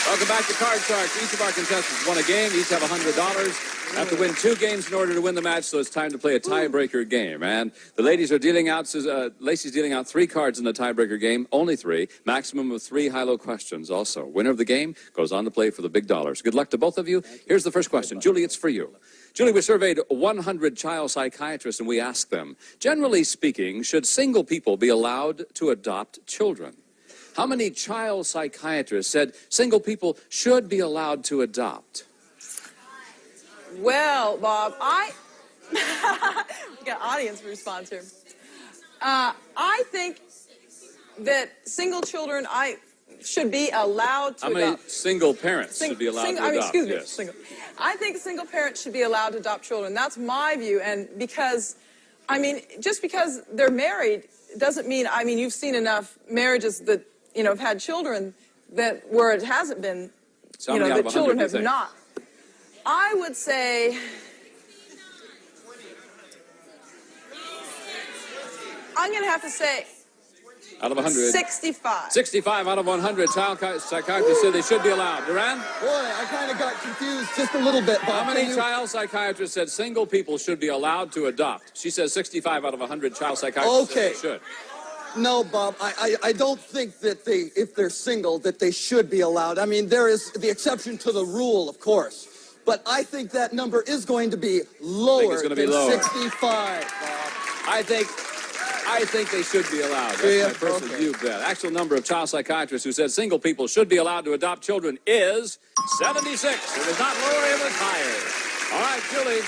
Welcome back to Card Sharks. Each of our contestants won a game. Each have $100. Have to win 2 games in order to win the match, so it's time to play a tiebreaker game. And the ladies are dealing out, Lacey's dealing out 3 cards in the tiebreaker game, only 3, maximum of 3 high-low questions also. Winner of the game goes on to play for the big dollars. Good luck to both of you. Here's the first question. Julie, it's for you. Julie, we surveyed 100 child psychiatrists, and we asked them, generally speaking, should single people be allowed to adopt children? How many child psychiatrists said single people should be allowed to adopt? Well, Bob, we got audience response here. I think that single children should be allowed to adopt. How many single parents should be allowed to adopt? Excuse me, yes. single. I think single parents should be allowed to adopt children. That's my view, and because, just because they're married doesn't mean, you've seen enough marriages that, have had children that where it hasn't been, So the children have not. I would say, I'm going to have to say, out of 100. 65. 65 out of 100 child psychiatrists said they should be allowed. Durand? Boy, I kind of got confused just a little bit, Bob. How many child psychiatrists said single people should be allowed to adopt? She says 65 out of 100 child psychiatrists said they should. No, Bob, I don't think that if they're single, that they should be allowed. There is the exception to the rule, of course. But I think that number is going to be lower than 65, Bob. I think they should be allowed. That's my personal view of that. Actual number of child psychiatrists who said single people should be allowed to adopt children is 76. It was not lower, it was higher. All right, Julie,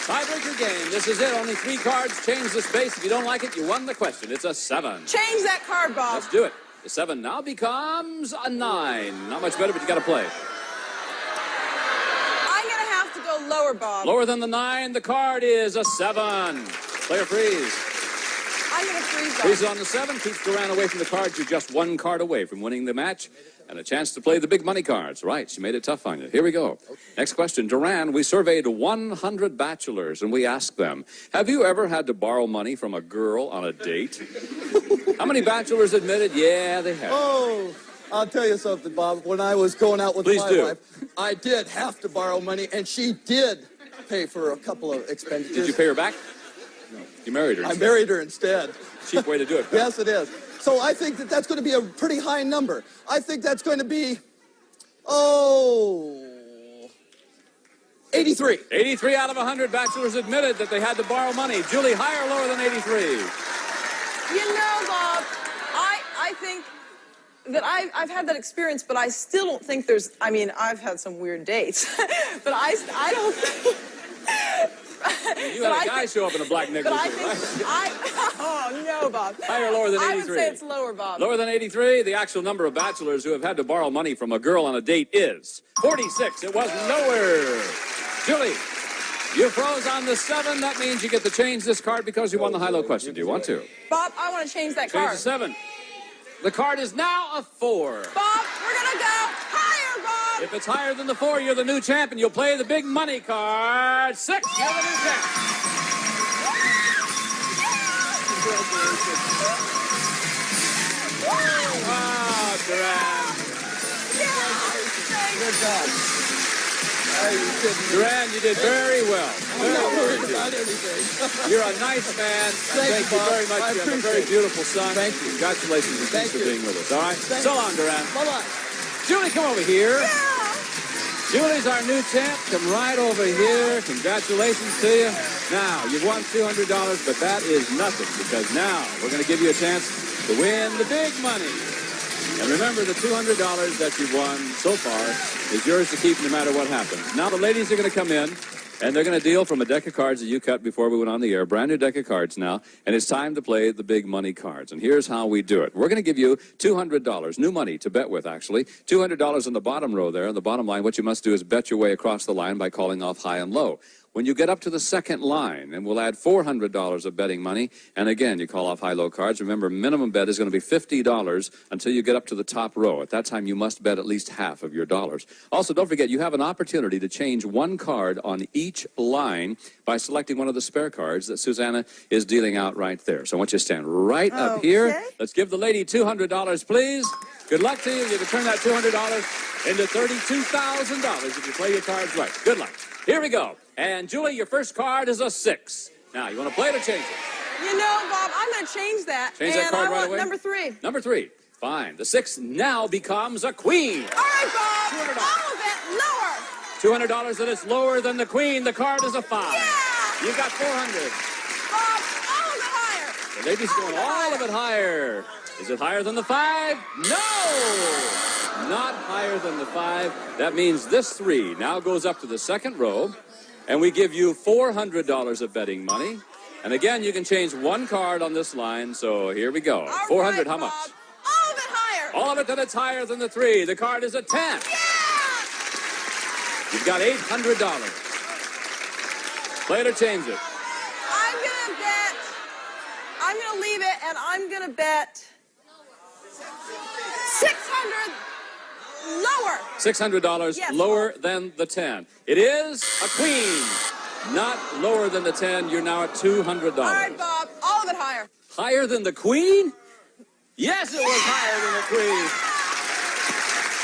tiebreaker game. This is it. Only 3 cards. Change the space. If you don't like it, you won the question. It's a 7. Change that card, Bob. Let's do it. The 7 now becomes a 9. Not much better, but you got to play. I'm going to have to go lower, Bob. Lower than the 9. The card is a 7. Player freeze. I'm going to freeze, Bob. Freeze on the 7. Keeps Durand away from the cards. You're just 1 card away from winning the match and a chance to play the big money cards. Right, she made it tough on you. Here we go. Next question. Durand, we surveyed 100 bachelors, and we asked them, have you ever had to borrow money from a girl on a date? How many bachelors admitted, yeah, they have? Oh, I'll tell you something, Bob. When I was going out with my wife, I did have to borrow money, and she did pay for a couple of expenditures. Did you pay her back? No. You married her instead. I married her instead. Cheap way to do it. Yes, it is. So I think that that's going to be a pretty high number. I think that's going to be, 83. 83 out of 100 bachelors admitted that they had to borrow money. Julie, higher or lower than 83? Bob, I think that I've had that experience, but I still don't think there's, I've had some weird dates, but I don't think... You had a guy show up in a black necklace, right? Oh, no, Bob. Higher or lower than 83? I would say it's lower, Bob. Lower than 83? The actual number of bachelors who have had to borrow money from a girl on a date is 46. It was lower. Julie, you froze on the 7. That means you get to change this card because you won the high-low question. Do you want to? Bob, I want to change that card. Change the 7. The card is now a 4. Bob, we're going to go higher, Bob. If it's higher than the 4, you're the new champion. You'll play the big money card. 6, you're the new champion. Wow, Durand. Good job. Durand, you did very well. I'm not worried about anything. You're a nice man. Thank you very much. You have a very beautiful son. Thank you. Congratulations and thanks for being with us. All right? So long, Durand. Bye-bye. Julie, come over here. Yeah. Julie's our new champ. Come right over here. Congratulations to you. Now, you've won $200, but that is nothing because now we're going to give you a chance to win the big money. And remember, the $200 that you've won so far is yours to keep no matter what happens. Now the ladies are going to come in, and they're going to deal from a deck of cards that you cut before we went on the air. Brand new deck of cards now, and it's time to play the big money cards. And here's how we do it. We're going to give you $200, new money to bet with, actually. $200 on the bottom row there. On the bottom line, what you must do is bet your way across the line by calling off high and low. When you get up to the second line, and we'll add $400 of betting money, and again, you call off high-low cards. Remember, minimum bet is going to be $50 until you get up to the top row. At that time, you must bet at least half of your dollars. Also, don't forget, you have an opportunity to change 1 card on each line by selecting one of the spare cards that Susanna is dealing out right there. So I want you to stand right up here. Let's give the lady $200, please. Good luck to you. You can turn that $200 into $32,000 if you play your cards right. Good luck. Here we go. And Julie, your first card is a 6. Now, you want to play it or change it? You know, Bob, I'm going to change that. Change that card and I right want away? number 3. Number 3. Fine. The 6 now becomes a queen. All right, Bob. $200. All of it lower. $200 and it's lower than the queen. The card is a 5. Yeah. You got 400. Bob, all of it higher. The lady's going all of it higher. Is it higher than the 5? No! Not higher than the 5. That means this 3 now goes up to the second row, and we give you $400 of betting money. And again, you can change one card on this line, so here we go. All 400, right, how Bob. much? All of it higher. All of it, then it's higher than the 3. The card is a 10. Yeah! You've got $800. Play it or change it? I'm going to leave it, and I'm going to bet 600 lower. $600 Yes, lower than the 10. It is a queen. Not lower than the 10. You're now at $200. All right, Bob. All of it higher. Higher than the queen? Yes, it was higher than the queen.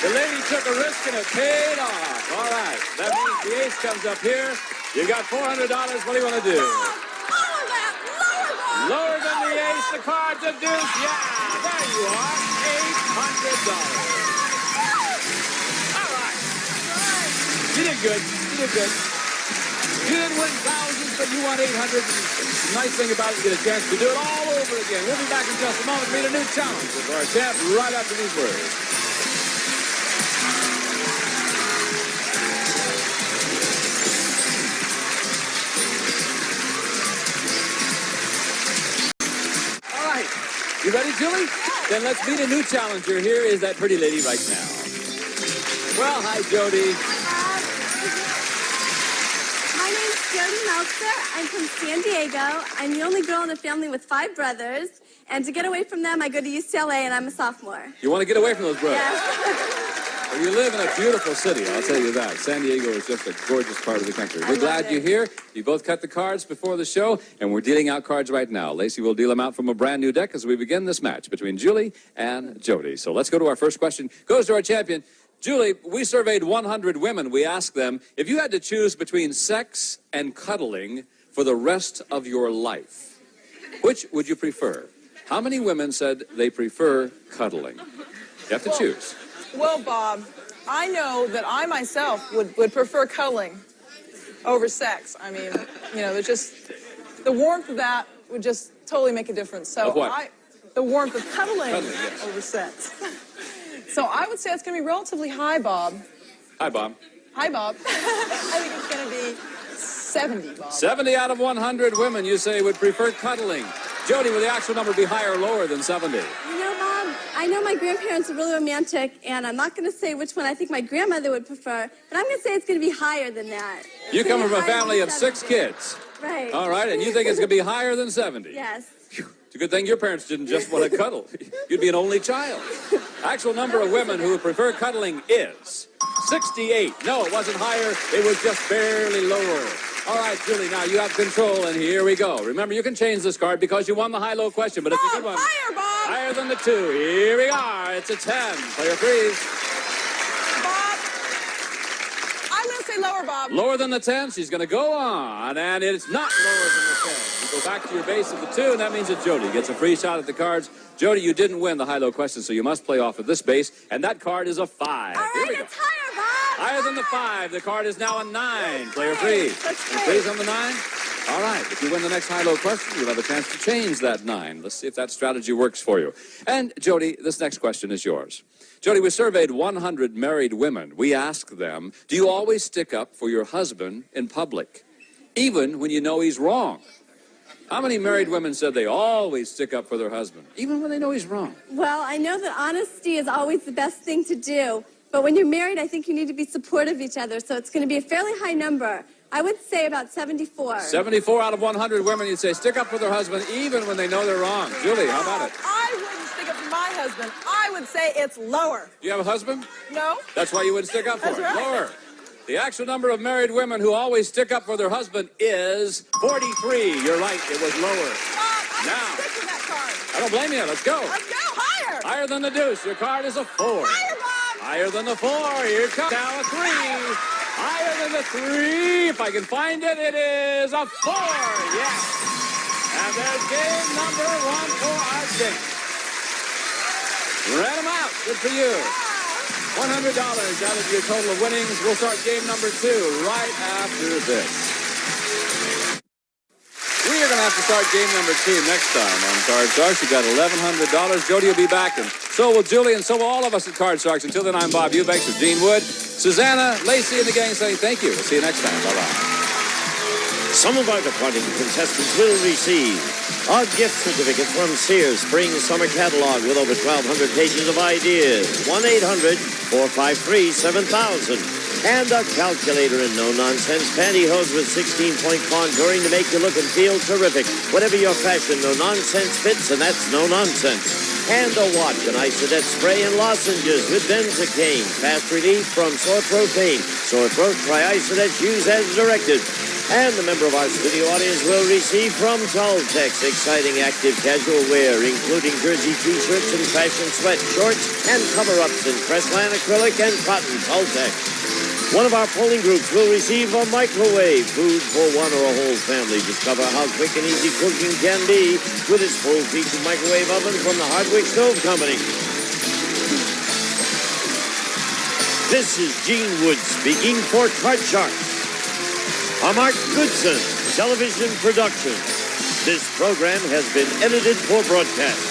The lady took a risk and it paid off. All right. That means the ace comes up here. You got $400. What do you want to do? All of that lower, Bob. Lower than the ace. The card's a deuce. Yeah, there you are. $800. All right. You did good. You did good. You didn't win thousands, but you won 800. The nice thing about it, you get a chance to do it all over again. We'll be back in just a moment to meet a new challenge for our champ right after these words. All right. You ready, Julie? Then let's meet a new challenger. Here is that pretty lady right now. Well, hi, Jody. My name's Jody Meltzer. I'm from San Diego. I'm the only girl in a family with 5 brothers. And to get away from them, I go to UCLA, and I'm a sophomore. You want to get away from those brothers? Yeah. Well, you live in a beautiful city, I'll tell you that. San Diego is just a gorgeous part of the country. We're glad you're here. You both cut the cards before the show, and we're dealing out cards right now. Lacey will deal them out from a brand new deck as we begin this match between Julie and Jody. So let's go to our first question. Goes to our champion. Julie, we surveyed 100 women. We asked them, if you had to choose between sex and cuddling for the rest of your life, which would you prefer? How many women said they prefer cuddling? You have to choose. Well, Bob, I know that I myself would prefer cuddling over sex. I mean, you know, there's just the warmth of that would just totally make a difference. So Of what? The warmth of cuddling Yes. over sex. So I would say it's going to be relatively high, Bob. Hi, Bob. Hi, Bob. I think it's going to be 70, Bob. 70 out of 100 women, you say, would prefer cuddling. Jody, would the actual number be higher or lower than 70? You know, Bob, I know my grandparents are really romantic, and I'm not going to say which one I think my grandmother would prefer, but I'm going to say it's going to be higher than that. You come from a family of 6 kids. Right. All right, and you think it's going to be higher than 70? Yes. It's a good thing your parents didn't just want to cuddle. You'd be an only child. Actual number of women who prefer cuddling is 68. No, it wasn't higher. It was just barely lower. All right, Julie, now you have control, and here we go. Remember, you can change this card because you won the high-low question, but it's a good one. Higher, Bob. Higher than the 2. Here we are. It's a 10. Player freeze. Bob, I'm going to say lower, Bob. Lower than the 10. She's going to go on, and it's not lower than the 10. You go back to your base of the 2, and that means that Jody gets a free shot at the cards. Jody, you didn't win the high-low question, so you must play off of this base, and that card is a 5. All Here right, we go. it's higher, Bob. Higher than the 5. The card is now a 9. Player freeze. That's You great. freeze on the 9? All right. If you win the next high-low question, you'll have a chance to change that 9. Let's see if that strategy works for you. And, Jody, this next question is yours. Jody, we surveyed 100 married women. We asked them, do you always stick up for your husband in public, even when you know he's wrong? How many married women said they always stick up for their husband, even when they know he's wrong? Well, I know that honesty is always the best thing to do, but when you're married, I think you need to be supportive of each other, so it's going to be a fairly high number. I would say about 74. 74 out of 100 women, you'd say, stick up for their husband even when they know they're wrong. Julie, how about it? I wouldn't stick up for my husband. I would say it's lower. You have a husband? No? That's why you wouldn't stick up for That's him. right. Lower. The actual number of married women who always stick up for their husband is 43. You're right, it was lower. Bob, I'm Now. going to stick with that card. I don't blame you. Let's go. Let's go higher. Higher than the deuce. Your card is a 4. Higher, Bob. Higher than the 4. Here comes now a 3. Higher than the 3. If I can find it, it is a 4. Yes. And there's game number 1 for our team. Read them out. Good for you. $100 out of your total of winnings. We'll start game number 2 right after this. We are going to have to start game number 2 next time on Card Sharks. You got $1,100. Jody will be back, and so will Julie, and so will all of us at Card Sharks. Until then, I'm Bob Eubanks with Gene Wood, Susanna, Lacey, and the gang saying thank you. We'll see you next time. Bye-bye. Some of our departing contestants will receive a gift certificate from Sears Spring Summer Catalog with over 1,200 pages of ideas. 1-800-453-7000. And a calculator and no-nonsense pantyhose with 16-point contouring to make you look and feel terrific. Whatever your fashion, no nonsense fits, and that's no nonsense. And a watch, an Isodette spray, and lozenges with benzocaine. Fast relief from sore throat pain. Sore throat, try Isodette. Use as directed. And a member of our studio audience will receive from Toltex exciting active casual wear, including jersey t-shirts and fashion sweat shorts and cover-ups in Crestline acrylic and cotton Toltex. One of our polling groups will receive a microwave, food for one or a whole family. Discover how quick and easy cooking can be with its full-featured microwave oven from the Hardwick Stove Company. This is Gene Wood speaking for Card Sharks. A Mark Goodson television production. This program has been edited for broadcast.